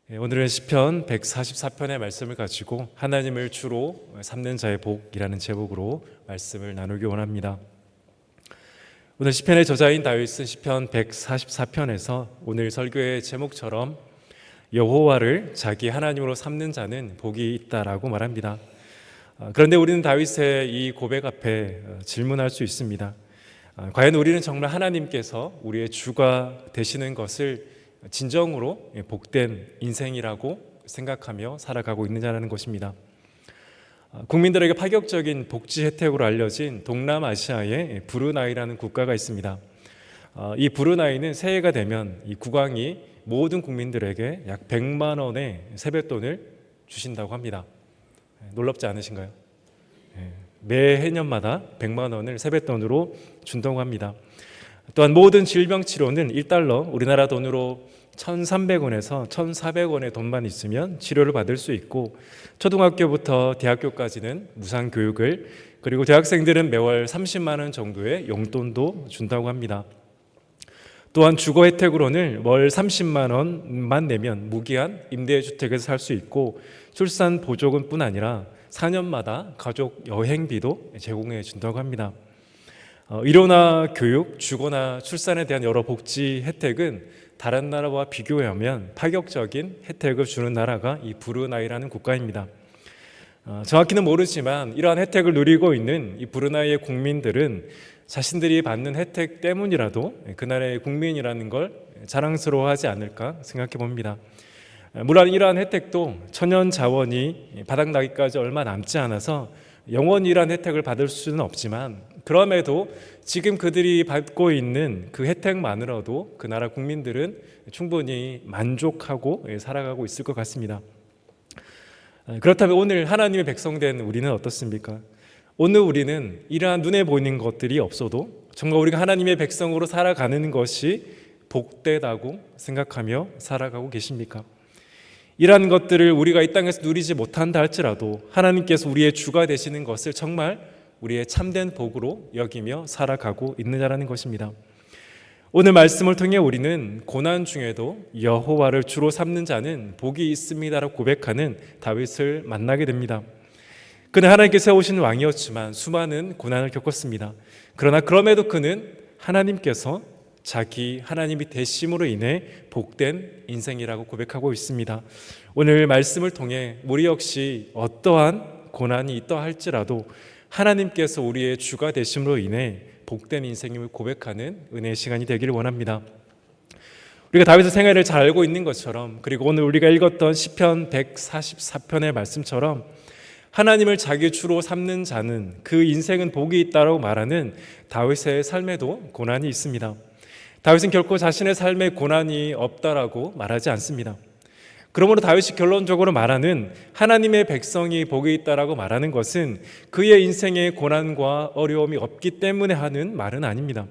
오늘은 시편 144편의 말씀을 가지고 하나님을 주로 삼는 자의 복이라는 제목으로 말씀을 나누기 원합니다. 오늘 시편의 저자인 다윗은 시편 144편에서 오늘 설교의 제목처럼 여호와를 자기 하나님으로 삼는 자는 복이 있다라고 말합니다. 그런데 우리는 다윗의 이 고백 앞에 질문할 수 있습니다. 과연 우리는 정말 하나님께서 우리의 주가 되시는 것을 진정으로 복된 인생이라고 생각하며 살아가고 있느냐는 것입니다. 국민들에게 파격적인 복지 혜택으로 알려진 동남아시아의 브루나이라는 국가가 있습니다. 이 브루나이는 새해가 되면 이 국왕이 모든 국민들에게 약 100만 원의 세뱃돈을 주신다고 합니다. 놀랍지 않으신가요? 매해년마다 100만 원을 세뱃돈으로 준다고 합니다. 또한 모든 질병 치료는 1달러, 우리나라 돈으로 1,300원에서 1,400원의 돈만 있으면 치료를 받을 수 있고, 초등학교부터 대학교까지는 무상 교육을, 그리고 대학생들은 매월 30만 원 정도의 용돈도 준다고 합니다. 또한 주거 혜택으로는 월 30만 원만 내면 무기한 임대주택에서 살 수 있고, 출산 보조금뿐 아니라 4년마다 가족 여행비도 제공해 준다고 합니다. 의료나 교육, 주거나 출산에 대한 여러 복지 혜택은 다른 나라와 비교하면 파격적인 혜택을 주는 나라가 이 브루나이라는 국가입니다. 정확히는 모르지만 이러한 혜택을 누리고 있는 이 브루나이의 국민들은 자신들이 받는 혜택 때문이라도 그 나라의 국민이라는 걸 자랑스러워하지 않을까 생각해 봅니다. 물론 이러한 혜택도 천연 자원이 바닥나기까지 얼마 남지 않아서 영원히 이러한 혜택을 받을 수는 없지만, 그럼에도 지금 그들이 받고 있는 그 혜택만으로도 그 나라 국민들은 충분히 만족하고 살아가고 있을 것 같습니다. 그렇다면 오늘 하나님의 백성된 우리는 어떻습니까? 오늘 우리는 이러한 눈에 보이는 것들이 없어도 정말 우리가 하나님의 백성으로 살아가는 것이 복되다고 생각하며 살아가고 계십니까? 이러한 것들을 우리가 이 땅에서 누리지 못한다 할지라도 하나님께서 우리의 주가 되시는 것을 정말 우리의 참된 복으로 여기며 살아가고 있느냐라는 것입니다. 오늘 말씀을 통해 우리는 고난 중에도 여호와를 주로 삼는 자는 복이 있습니다라고 고백하는 다윗을 만나게 됩니다. 그는 하나님께 세우신 왕이었지만 수많은 고난을 겪었습니다. 그러나 그럼에도 그는 하나님께서 자기 하나님이 되심으로 인해 복된 인생이라고 고백하고 있습니다. 오늘 말씀을 통해 우리 역시 어떠한 고난이 있다 할지라도 하나님께서 우리의 주가 되심으로 인해 복된 인생임을 고백하는 은혜의 시간이 되기를 원합니다. 우리가 다윗의 생애를 잘 알고 있는 것처럼, 그리고 오늘 우리가 읽었던 시편 144편의 말씀처럼 하나님을 자기 주로 삼는 자는 그 인생은 복이 있다고 말하는 다윗의 삶에도 고난이 있습니다. 다윗은 결코 자신의 삶에 고난이 없다라고 말하지 않습니다. 그러므로 다윗이 결론적으로 말하는 하나님의 백성이 복이 있다라고 말하는 것은 그의 인생에 고난과 어려움이 없기 때문에 하는 말은 아닙니다.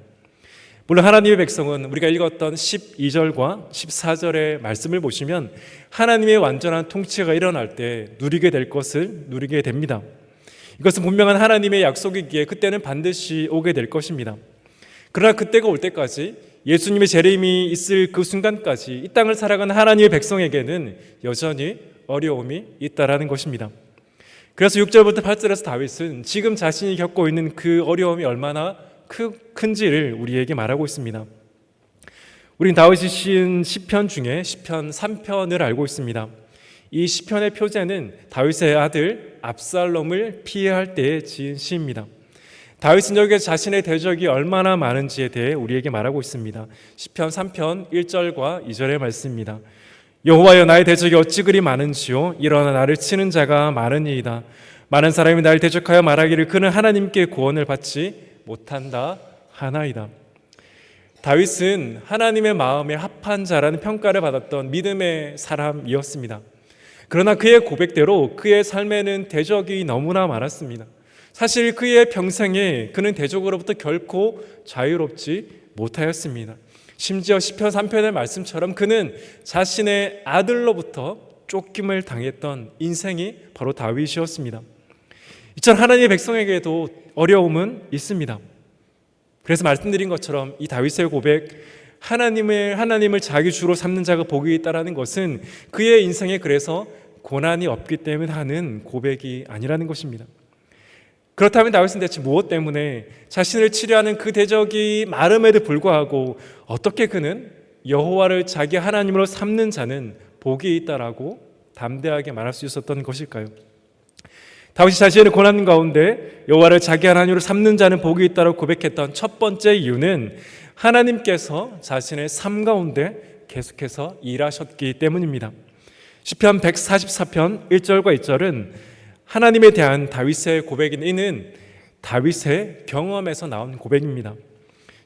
물론 하나님의 백성은 우리가 읽었던 12절과 14절의 말씀을 보시면 하나님의 완전한 통치가 일어날 때 누리게 될 것을 누리게 됩니다. 이것은 분명한 하나님의 약속이기에 그때는 반드시 오게 될 것입니다. 그러나 그때가 올 때까지, 예수님의 재림이 있을 그 순간까지 이 땅을 살아가는 하나님의 백성에게는 여전히 어려움이 있다라는 것입니다. 그래서 6절부터 8절에서 다윗은 지금 자신이 겪고 있는 그 어려움이 얼마나 큰지를 우리에게 말하고 있습니다. 우린 다윗이 시인 시편 중에 시편 3편을 알고 있습니다. 이 시편의 표제는 다윗의 아들 압살롬을 피해할 때에 지은 시입니다. 다윗은 여기에 자신의 대적이 얼마나 많은지에 대해 우리에게 말하고 있습니다. 시편 3편 1절과 2절의 말씀입니다. 여호와여, 나의 대적이 어찌 그리 많은지요, 일어나 나를 치는 자가 많으니이다. 많은 사람이 나를 대적하여 말하기를 그는 하나님께 구원을 받지 못한다 하나이다. 다윗은 하나님의 마음에 합한 자라는 평가를 받았던 믿음의 사람이었습니다. 그러나 그의 고백대로 그의 삶에는 대적이 너무나 많았습니다. 사실 그의 평생에 그는 대적으로부터 결코 자유롭지 못하였습니다. 심지어 시편 3편의 말씀처럼 그는 자신의 아들로부터 쫓김을 당했던 인생이 바로 다윗이었습니다. 이처럼 하나님의 백성에게도 어려움은 있습니다. 그래서 말씀드린 것처럼 이 다윗의 고백, 하나님을 자기 주로 삼는 자가 복이 있다라는 것은 그의 인생에 그래서 고난이 없기 때문에 하는 고백이 아니라는 것입니다. 그렇다면 다윗은 대체 무엇 때문에 자신을 치료하는 그 대적이 마름에도 불구하고 어떻게 그는 여호와를 자기 하나님으로 삼는 자는 복이 있다라고 담대하게 말할 수 있었던 것일까요? 다윗이 자신의 고난 가운데 여호와를 자기 하나님으로 삼는 자는 복이 있다라고 고백했던 첫 번째 이유는 하나님께서 자신의 삶 가운데 계속해서 일하셨기 때문입니다. 시편 144편 1절과 2절은 하나님에 대한 다윗의 고백인 이는 다윗의 경험에서 나온 고백입니다.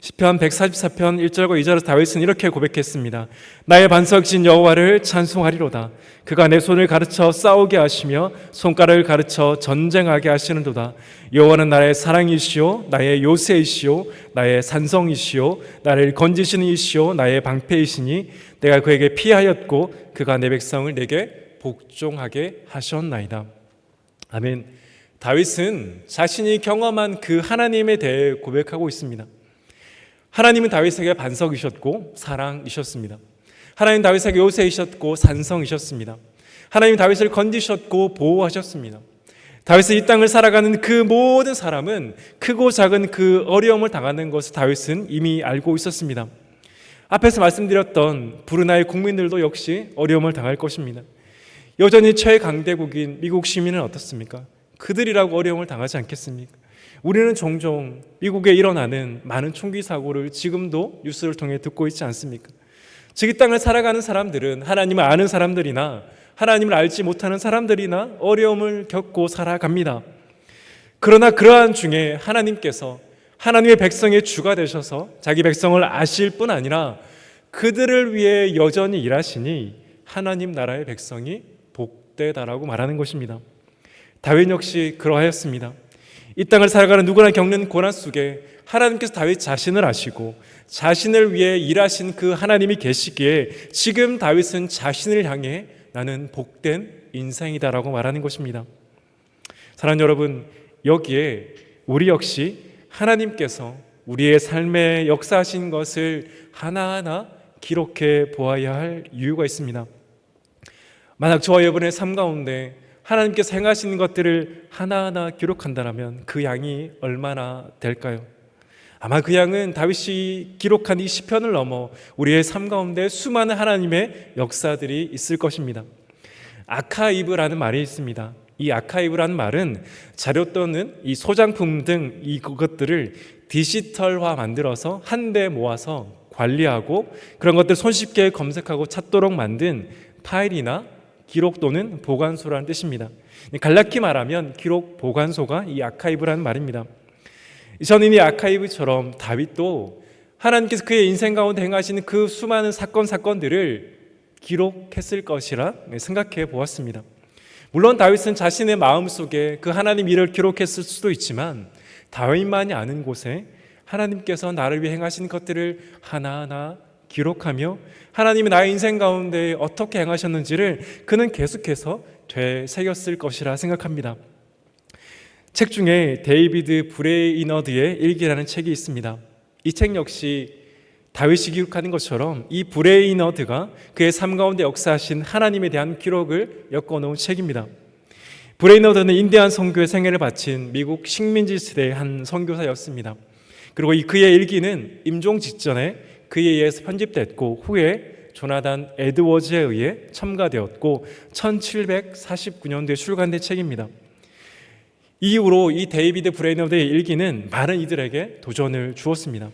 시편 144편 1절과 2절에서 다윗은 이렇게 고백했습니다. 나의 반석이신 여호와를 찬송하리로다. 그가 내 손을 가르쳐 싸우게 하시며 손가락을 가르쳐 전쟁하게 하시는도다. 여호와는 나의 사랑이시오 나의 요새이시오 나의 산성이시오 나를 건지시는 이시오 나의 방패이시니 내가 그에게 피하였고 그가 내 백성을 내게 복종하게 하셨나이다. 아멘. 다윗은 자신이 경험한 그 하나님에 대해 고백하고 있습니다. 하나님은 다윗에게 반석이셨고 사랑이셨습니다. 하나님 다윗에게 요새이셨고 산성이셨습니다. 하나님 다윗을 건지셨고 보호하셨습니다. 다윗은 이 땅을 살아가는 그 모든 사람은 크고 작은 그 어려움을 당하는 것을 다윗은 이미 알고 있었습니다. 앞에서 말씀드렸던 브루나이 국민들도 역시 어려움을 당할 것입니다. 여전히 최강대국인 미국 시민은 어떻습니까? 그들이라고 어려움을 당하지 않겠습니까? 우리는 종종 미국에 일어나는 많은 총기 사고를 지금도 뉴스를 통해 듣고 있지 않습니까? 즉 이 땅을 살아가는 사람들은 하나님을 아는 사람들이나 하나님을 알지 못하는 사람들이나 어려움을 겪고 살아갑니다. 그러나 그러한 중에 하나님께서 하나님의 백성의 주가 되셔서 자기 백성을 아실 뿐 아니라 그들을 위해 여전히 일하시니 하나님 나라의 백성이 복되다라고 말하는 것입니다. 다윗 역시 그러하였습니다. 이 땅을 살아가는 누구나 겪는 고난 속에 하나님께서 다윗 자신을 아시고 자신을 위해 일하신 그 하나님이 계시기에 지금 다윗은 자신을 향해 나는 복된 인생이다라고 말하는 것입니다. 사랑하는 여러분, 여기에 우리 역시 하나님께서 우리의 삶에 역사하신 것을 하나하나 기록해 보아야 할 이유가 있습니다. 만약 저와 여러분의 삶 가운데 하나님께서 행하신 것들을 하나하나 기록한다면 그 양이 얼마나 될까요? 아마 그 양은 다윗이 기록한 이 시편을 넘어 우리의 삶 가운데 수많은 하나님의 역사들이 있을 것입니다. 아카이브라는 말이 있습니다. 이 아카이브라는 말은 자료 또는 이 소장품 등 이것들을 디지털화 만들어서 한데 모아서 관리하고 그런 것들 손쉽게 검색하고 찾도록 만든 파일이나 기록 또는 보관소라는 뜻입니다. 간략히 말하면 기록 보관소가 이 아카이브라는 말입니다. 저는 이 아카이브처럼 다윗도 하나님께서 그의 인생 가운데 행하시는 그 수많은 사건들을 기록했을 것이라 생각해 보았습니다. 물론 다윗은 자신의 마음속에 그 하나님 일을 기록했을 수도 있지만 다윗만이 아는 곳에 하나님께서 나를 위해 행하신 것들을 하나하나 기록하며 하나님이 나의 인생 가운데 어떻게 행하셨는지를 그는 계속해서 되새겼을 것이라 생각합니다. 책 중에 데이비드 브레이너드의 일기라는 책이 있습니다. 이 책 역시 다윗이 기록하는 것처럼 이 브레이너드가 그의 삶 가운데 역사하신 하나님에 대한 기록을 엮어놓은 책입니다. 브레이너드는 인디안 선교에 생애를 바친 미국 식민지 시대의 한 선교사였습니다. 그리고 그의 일기는 임종 직전에 그에 의해서 편집됐고 후에 조나단 에드워즈에 의해 첨가되었고 1749년도에 출간된 책입니다. 이후로 이 데이비드 브레이너드의 일기는 많은 이들에게 도전을 주었습니다.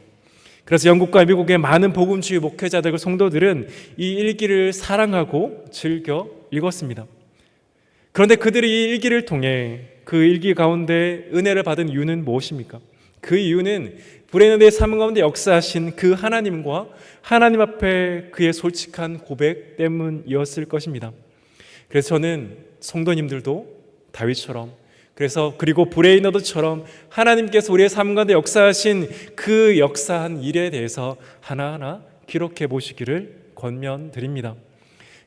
그래서 영국과 미국의 많은 복음주의 목회자들과 성도들은 이 일기를 사랑하고 즐겨 읽었습니다. 그런데 그들이 이 일기를 통해 그 일기 가운데 은혜를 받은 이유는 무엇입니까? 그 이유는 브레이너드의 삶 가운데 역사하신 그 하나님과 하나님 앞에 그의 솔직한 고백 때문이었을 것입니다. 그래서 저는 성도님들도 다윗처럼 그리고 브레이너드처럼 하나님께서 우리의 삶 가운데 역사하신 그 역사한 일에 대해서 하나하나 기록해 보시기를 권면드립니다.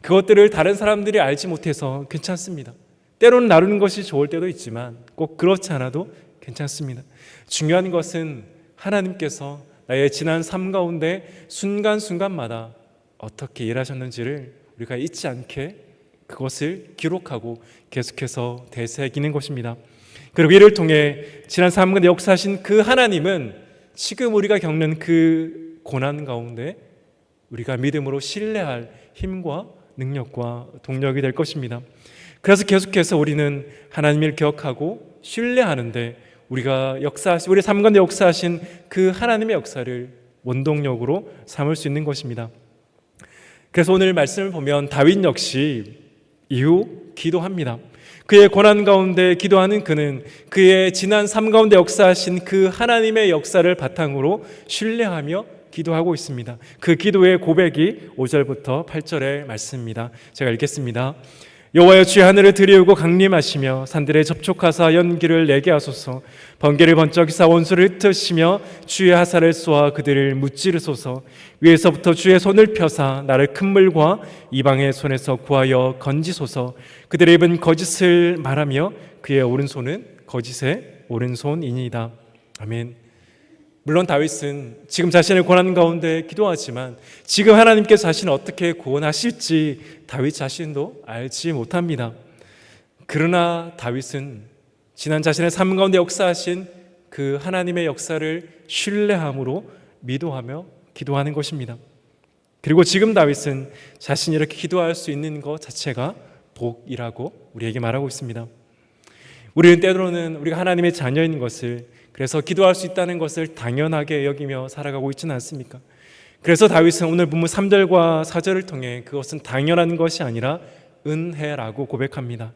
그것들을 다른 사람들이 알지 못해서 괜찮습니다. 때로는 나누는 것이 좋을 때도 있지만 꼭 그렇지 않아도 괜찮습니다. 중요한 것은 하나님께서 나의 지난 삶 가운데 순간순간마다 어떻게 일하셨는지를 우리가 잊지 않게 그것을 기록하고 계속해서 되새기는 것입니다. 그리고 이를 통해 지난 삶 가운데 역사하신 그 하나님은 지금 우리가 겪는 그 고난 가운데 우리가 믿음으로 신뢰할 힘과 능력과 동력이 될 것입니다. 그래서 계속해서 우리는 하나님을 기억하고 신뢰하는데 우리가 역사하신, 우리 삶 가운데 역사하신 그 하나님의 역사를 원동력으로 삼을 수 있는 것입니다. 그래서 오늘 말씀을 보면 다윗 역시 이후 기도합니다. 그의 고난 가운데 기도하는 그는 그의 지난 삶 가운데 역사하신 그 하나님의 역사를 바탕으로 신뢰하며 기도하고 있습니다. 그 기도의 고백이 5절부터 8절의 말씀입니다. 제가 읽겠습니다. 여호와여, 주의 하늘을 들이우고 강림하시며 산들에 접촉하사 연기를 내게 하소서. 번개를 번쩍이사 원수를 흩으시며 주의 하사를 쏘아 그들을 무찌르소서. 위에서부터 주의 손을 펴사 나를 큰 물과 이방의 손에서 구하여 건지소서. 그들의 입은 거짓을 말하며 그의 오른손은 거짓의 오른손이니이다. 아멘. 물론 다윗은 지금 자신의 고난 가운데 기도하지만 지금 하나님께서 자신을 어떻게 구원하실지 다윗 자신도 알지 못합니다. 그러나 다윗은 지난 자신의 삶 가운데 역사하신 그 하나님의 역사를 신뢰함으로 믿어하며 기도하는 것입니다. 그리고 지금 다윗은 자신이 이렇게 기도할 수 있는 것 자체가 복이라고 우리에게 말하고 있습니다. 우리는 때로는 우리가 하나님의 자녀인 것을, 그래서 기도할 수 있다는 것을 당연하게 여기며 살아가고 있지는 않습니까? 그래서 다윗은 오늘 본문 3절과 4절을 통해 그것은 당연한 것이 아니라 은혜라고 고백합니다.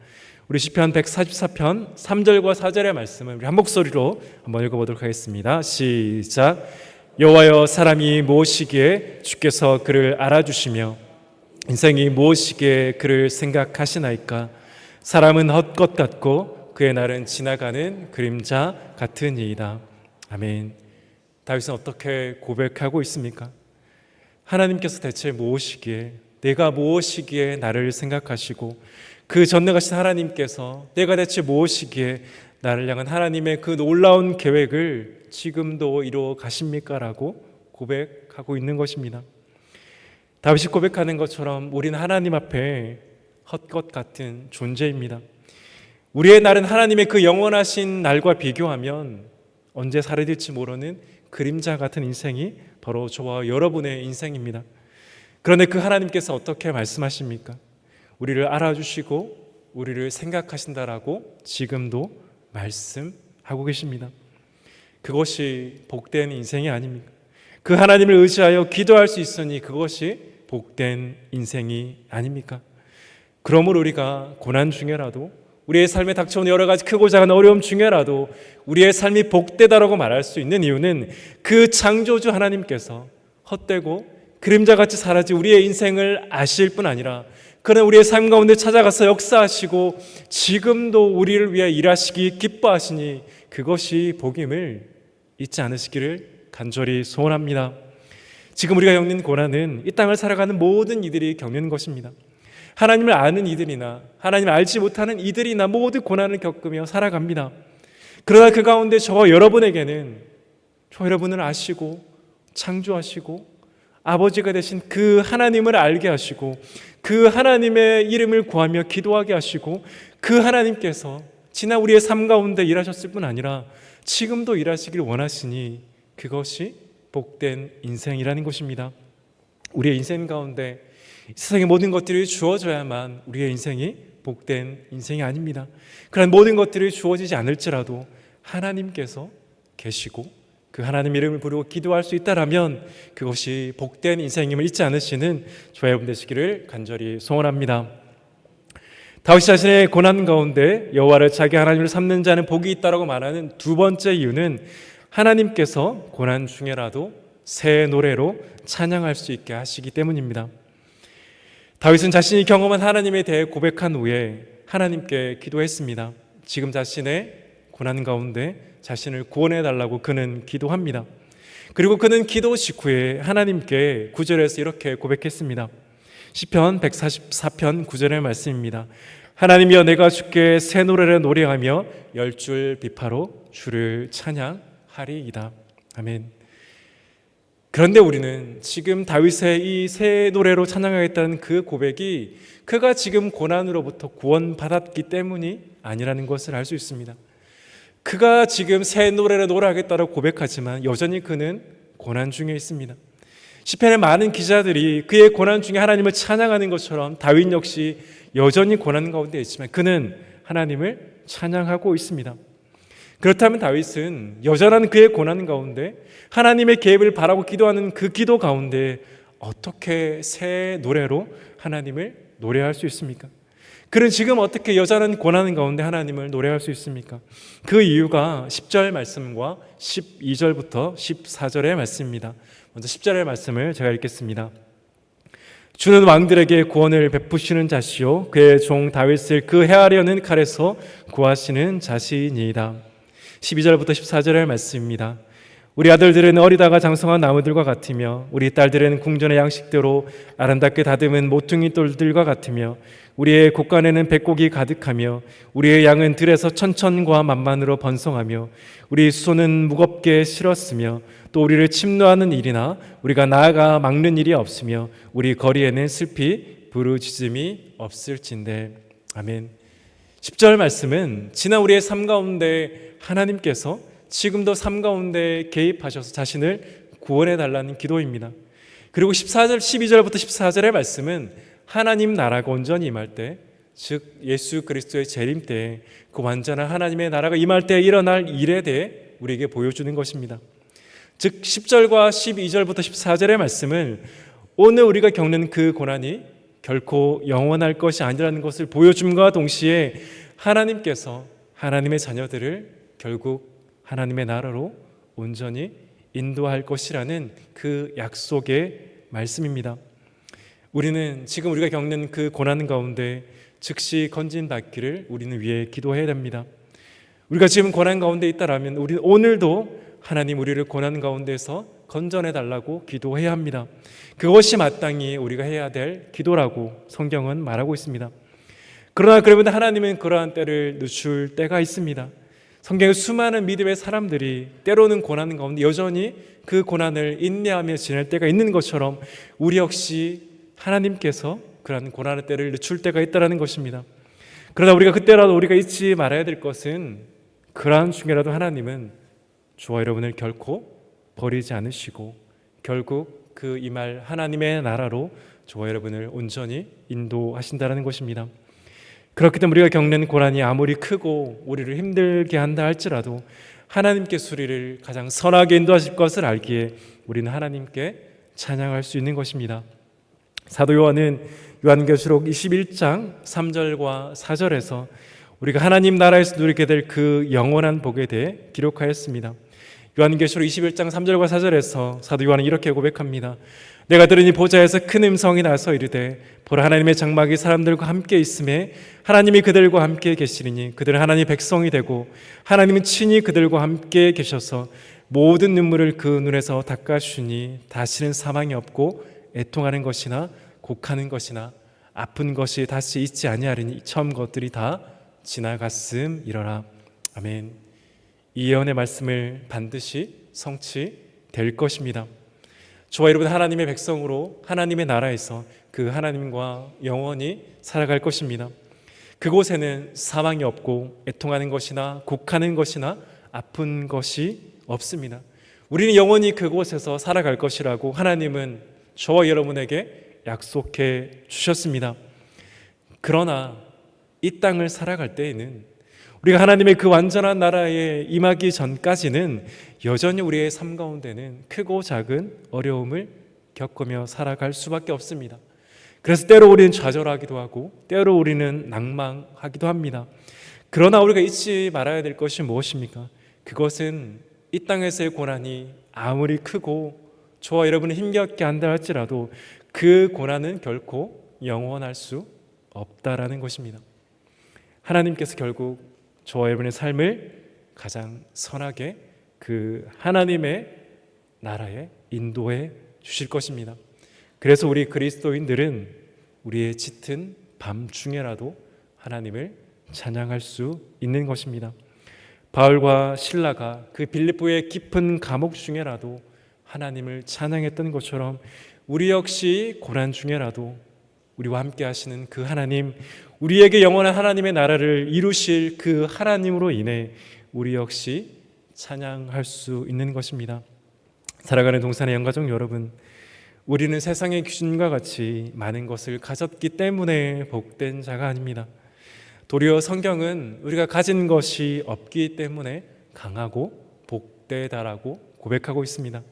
우리 시편 144편 3절과 4절의 말씀을 우리 한 목소리로 한번 읽어보도록 하겠습니다. 시작. 여호와여, 사람이 무엇이기에 주께서 그를 알아주시며 인생이 무엇이기에 그를 생각하시나이까? 사람은 헛것 같고 그의 날은 지나가는 그림자 같으니이다. 아멘. 다윗은 어떻게 고백하고 있습니까? 하나님께서 대체 무엇이기에, 내가 무엇이기에 나를 생각하시고 그 전능하신 하나님께서 내가 대체 무엇이기에 나를 향한 하나님의 그 놀라운 계획을 지금도 이루어 가십니까? 라고 고백하고 있는 것입니다. 다윗이 고백하는 것처럼 우리는 하나님 앞에 헛것 같은 존재입니다. 우리의 날은 하나님의 그 영원하신 날과 비교하면 언제 사라질지 모르는 그림자 같은 인생이 바로 저와 여러분의 인생입니다. 그런데 그 하나님께서 어떻게 말씀하십니까? 우리를 알아주시고 우리를 생각하신다라고 지금도 말씀하고 계십니다. 그것이 복된 인생이 아닙니까? 그 하나님을 의지하여 기도할 수 있으니 그것이 복된 인생이 아닙니까? 그러므로 우리가 고난 중에라도, 우리의 삶에 닥쳐온 여러 가지 크고 작은 어려움 중에라도 우리의 삶이 복되다라고 말할 수 있는 이유는 그 창조주 하나님께서 헛되고 그림자같이 사라진 우리의 인생을 아실 뿐 아니라 그는 우리의 삶 가운데 찾아가서 역사하시고 지금도 우리를 위해 일하시기 기뻐하시니 그것이 복임을 잊지 않으시기를 간절히 소원합니다. 지금 우리가 겪는 고난은 이 땅을 살아가는 모든 이들이 겪는 것입니다. 하나님을 아는 이들이나 하나님을 알지 못하는 이들이나 모두 고난을 겪으며 살아갑니다. 그러나 그 가운데 저와 여러분에게는 저 여러분을 아시고 창조하시고 아버지가 되신 그 하나님을 알게 하시고 그 하나님의 이름을 구하며 기도하게 하시고 그 하나님께서 지난 우리의 삶 가운데 일하셨을 뿐 아니라 지금도 일하시길 원하시니 그것이 복된 인생이라는 것입니다. 우리의 인생 가운데 세상의 모든 것들이 주어져야만 우리의 인생이 복된 인생이 아닙니다. 그런 모든 것들이 주어지지 않을지라도 하나님께서 계시고 그 하나님 이름을 부르고 기도할 수 있다라면 그것이 복된 인생임을 잊지 않으시는 저와 여러분 되시기를 간절히 소원합니다. 다윗 자신의 고난 가운데 여호와를 자기 하나님을 삼는 자는 복이 있다라고 말하는 두 번째 이유는 하나님께서 고난 중에라도 새 노래로 찬양할 수 있게 하시기 때문입니다. 다윗은 자신이 경험한 하나님에 대해 고백한 후에 하나님께 기도했습니다. 지금 자신의 고난 가운데 자신을 구원해 달라고 그는 기도합니다. 그리고 그는 기도 직후에 하나님께 9절에서 이렇게 고백했습니다. 시편 144편 9절의 말씀입니다. 하나님이여, 내가 주께 새 노래를 노래하며 10줄 비파로 주를 찬양하리이다. 아멘. 그런데 우리는 지금 다윗의 이 새 노래로 찬양하겠다는 그 고백이 그가 지금 고난으로부터 구원받았기 때문이 아니라는 것을 알 수 있습니다. 그가 지금 새 노래를 노래하겠다고 고백하지만 여전히 그는 고난 중에 있습니다. 시편의 많은 기자들이 그의 고난 중에 하나님을 찬양하는 것처럼 다윗 역시 여전히 고난 가운데 있지만 그는 하나님을 찬양하고 있습니다. 그렇다면 다윗은 여전한 그의 고난 가운데 하나님의 개입을 바라고 기도하는 그 기도 가운데 어떻게 새 노래로 하나님을 노래할 수 있습니까? 그는 지금 어떻게 여전한 고난 가운데 하나님을 노래할 수 있습니까? 그 이유가 10절 말씀과 12절부터 14절의 말씀입니다. 먼저 10절의 말씀을 제가 읽겠습니다. 주는 왕들에게 구원을 베푸시는 자시요 그의 종 다윗을 그 해하려는 칼에서 구하시는 자시니이다. 12절부터 14절의 말씀입니다. 우리 아들들은 어리다가 장성한 나무들과 같으며 우리 딸들은 궁전의 양식대로 아름답게 다듬은 모퉁이 돌들과 같으며 우리의 곳간에는 백곡이 가득하며 우리의 양은 들에서 천천과 만만으로 번성하며 우리 수소는 무겁게 실었으며 또 우리를 침노하는 일이나 우리가 나아가 막는 일이 없으며 우리 거리에는 슬피 부르짖음이 없을진대. 아멘. 10절 말씀은 지난 우리의 삶 가운데 하나님께서 지금도 삶 가운데 개입하셔서 자신을 구원해 달라는 기도입니다. 그리고 14절, 12절부터 14절의 말씀은 하나님 나라가 온전히 임할 때, 즉 예수 그리스도의 재림 때 그 완전한 하나님의 나라가 임할 때 일어날 일에 대해 우리에게 보여주는 것입니다. 즉 10절과 12절부터 14절의 말씀은 오늘 우리가 겪는 그 고난이 결코 영원할 것이 아니라는 것을 보여줌과 동시에 하나님께서 하나님의 자녀들을 결국 하나님의 나라로 온전히 인도할 것이라는 그 약속의 말씀입니다. 우리는 지금 우리가 겪는 그 고난 가운데 즉시 건진받기를 우리는 위해 기도해야 됩니다. 우리가 지금 고난 가운데 있다라면 우리는 오늘도 하나님 우리를 고난 가운데서 건져내 달라고 기도해야 합니다. 그것이 마땅히 우리가 해야 될 기도라고 성경은 말하고 있습니다. 그러나 그러면 하나님은 그러한 때를 늦출 때가 있습니다. 성경에 수많은 믿음의 사람들이 때로는 고난 가운데 여전히 그 고난을 인내하며 지낼 때가 있는 것처럼 우리 역시 하나님께서 그러한 고난의 때를 늦출 때가 있다는 것입니다. 그러나 우리가 그때라도 우리가 잊지 말아야 될 것은 그러한 중에라도 하나님은 저와 여러분을 결코 버리지 않으시고 결국 그 임할 하나님의 나라로 저와 여러분을 온전히 인도하신다는 것입니다. 그렇기 때문에 우리가 겪는 고난이 아무리 크고 우리를 힘들게 한다 할지라도 하나님께서 우리를 가장 선하게 인도하실 것을 알기에 우리는 하나님께 찬양할 수 있는 것입니다. 사도 요한은 요한계시록 21장 3절과 4절에서 우리가 하나님 나라에서 누리게 될 그 영원한 복에 대해 기록하였습니다. 요한계시록 21장 3절과 4절에서 사도 요한은 이렇게 고백합니다. 내가 들으니 보좌에서 큰 음성이 나서 이르되 보라 하나님의 장막이 사람들과 함께 있음에 하나님이 그들과 함께 계시리니 그들은 하나님의 백성이 되고 하나님은 친히 그들과 함께 계셔서 모든 눈물을 그 눈에서 닦아주니 다시는 사망이 없고 애통하는 것이나 곡하는 것이나 아픈 것이 다시 있지 아니하리니 처음 것들이 다 지나갔음이러라. 아멘. 이 예언의 말씀을 반드시 성취될 것입니다. 저와 여러분 하나님의 백성으로 하나님의 나라에서 그 하나님과 영원히 살아갈 것입니다. 그곳에는 사망이 없고 애통하는 것이나 곡하는 것이나 아픈 것이 없습니다. 우리는 영원히 그곳에서 살아갈 것이라고 하나님은 저와 여러분에게 약속해 주셨습니다. 그러나 이 땅을 살아갈 때에는 우리가 하나님의 그 완전한 나라에 임하기 전까지는 여전히 우리의 삶 가운데는 크고 작은 어려움을 겪으며 살아갈 수밖에 없습니다. 그래서 때로 우리는 좌절하기도 하고 때로 우리는 낭망하기도 합니다. 그러나 우리가 잊지 말아야 될 것이 무엇입니까? 그것은 이 땅에서의 고난이 아무리 크고 저와 여러분을 힘겹게 한다 할지라도 그 고난은 결코 영원할 수 없다라는 것입니다. 하나님께서 결국 저와 여러분의 삶을 가장 선하게 그 하나님의 나라에 인도해 주실 것입니다. 그래서 우리 그리스도인들은 우리의 짙은 밤중에라도 하나님을 찬양할 수 있는 것입니다. 바울과 실라가 그 빌립보의 깊은 감옥 중에라도 하나님을 찬양했던 것처럼 우리 역시 고난 중에라도 우리와 함께 하시는 그 하나님, 우리에게 영원한 하나님의 나라를 이루실 그 하나님으로 인해 우리 역시 찬양할 수 있는 것입니다. 살아가는 동산의 영가족 여러분, 우리는 세상의 기준과 같이 많은 것을 가졌기 때문에 복된 자가 아닙니다. 도리어 성경은 우리가 가진 것이 없기 때문에 강하고 복되다라고 고백하고 있습니다.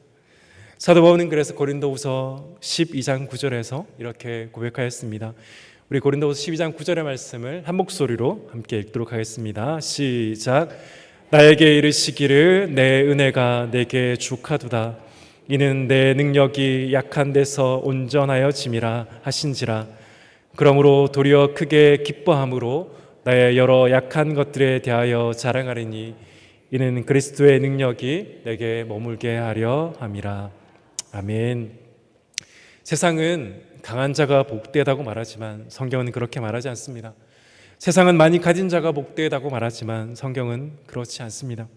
사도 바울은 그래서 고린도후서 12장 9절에서 이렇게 고백하였습니다. 우리 고린도후서 12장 9절의 말씀을 한 목소리로 함께 읽도록 하겠습니다. 시작. 나에게 이르시기를 내 은혜가 내게 주하도다. 이는 내 능력이 약한 데서 온전하여 짐이라 하신지라. 그러므로 도리어 크게 기뻐함으로 나의 여러 약한 것들에 대하여 자랑하리니 이는 그리스도의 능력이 내게 머물게 하려 함이라. 아멘. 세상은 강한 자가 복되다고 말하지만 성경은 그렇게 말하지 않습니다. 세상은 많이 가진 자가 복되다고 말하지만 성경은 그렇지 않습니다.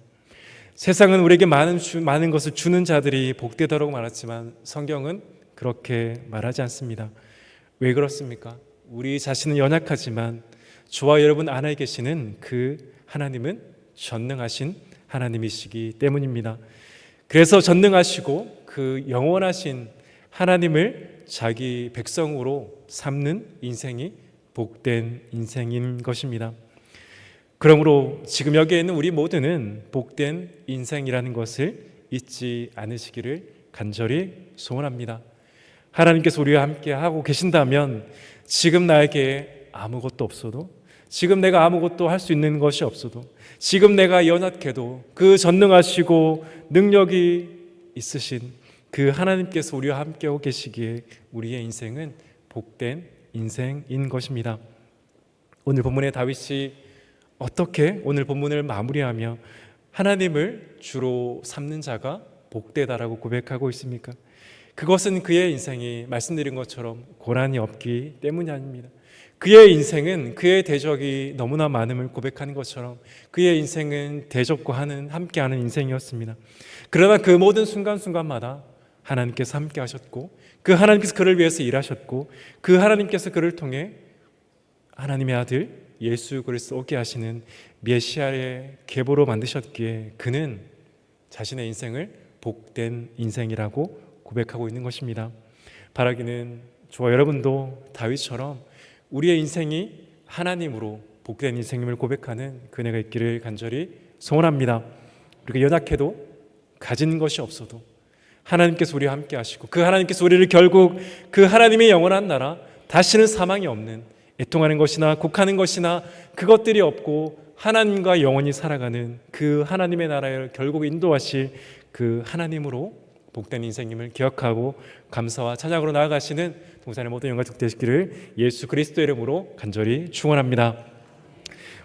세상은 우리에게 많은 것을 주는 자들이 복되다고 말하지만 성경은 그렇게 말하지 않습니다. 왜 그렇습니까? 우리 자신은 연약하지만 저와 여러분 안에 계시는 그 하나님은 전능하신 하나님이시기 때문입니다. 그래서 전능하시고 그 영원하신 하나님을 자기 백성으로 삼는 인생이 복된 인생인 것입니다. 그러므로 지금 여기에 있는 우리 모두는 복된 인생이라는 것을 잊지 않으시기를 간절히 소원합니다. 하나님께서 우리와 함께 하고 계신다면 지금 나에게 아무것도 없어도, 지금 내가 아무것도 할 수 있는 것이 없어도, 지금 내가 연약해도 그 전능하시고 능력이 있으신 그 하나님께서 우리와 함께하고 계시기에 우리의 인생은 복된 인생인 것입니다. 오늘 본문의 다윗이 어떻게 오늘 본문을 마무리하며 하나님을 주로 삼는 자가 복되다라고 고백하고 있습니까? 그것은 그의 인생이 말씀드린 것처럼 고난이 없기 때문이 아닙니다. 그의 인생은 그의 대적이 너무나 많음을 고백하는 것처럼 그의 인생은 대적과 함께하는 인생이었습니다. 그러나 그 모든 순간순간마다 하나님께서 함께 하셨고 그 하나님께서 그를 위해서 일하셨고 그 하나님께서 그를 통해 하나님의 아들 예수 그리스도 오게 하시는 메시아의 계보로 만드셨기에 그는 자신의 인생을 복된 인생이라고 고백하고 있는 것입니다. 바라기는 저와 여러분도 다윗처럼 우리의 인생이 하나님으로 복된 인생임을 고백하는 그네가 있기를 간절히 소원합니다. 우리가 연약해도 가진 것이 없어도 하나님께서 우리와 함께 하시고 그 하나님께서 우리를 결국 그 하나님의 영원한 나라, 다시는 사망이 없는 애통하는 것이나 곡하는 것이나 그것들이 없고 하나님과 영원히 살아가는 그 하나님의 나라를 결국 인도하실 그 하나님으로 복된 인생임을 기억하고 감사와 찬양으로 나아가시는 동산의 모든 영광 되시기를 예수 그리스도의 이름으로 간절히 축원합니다.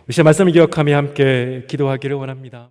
우리 말씀을 기억하며 함께 기도하기를 원합니다.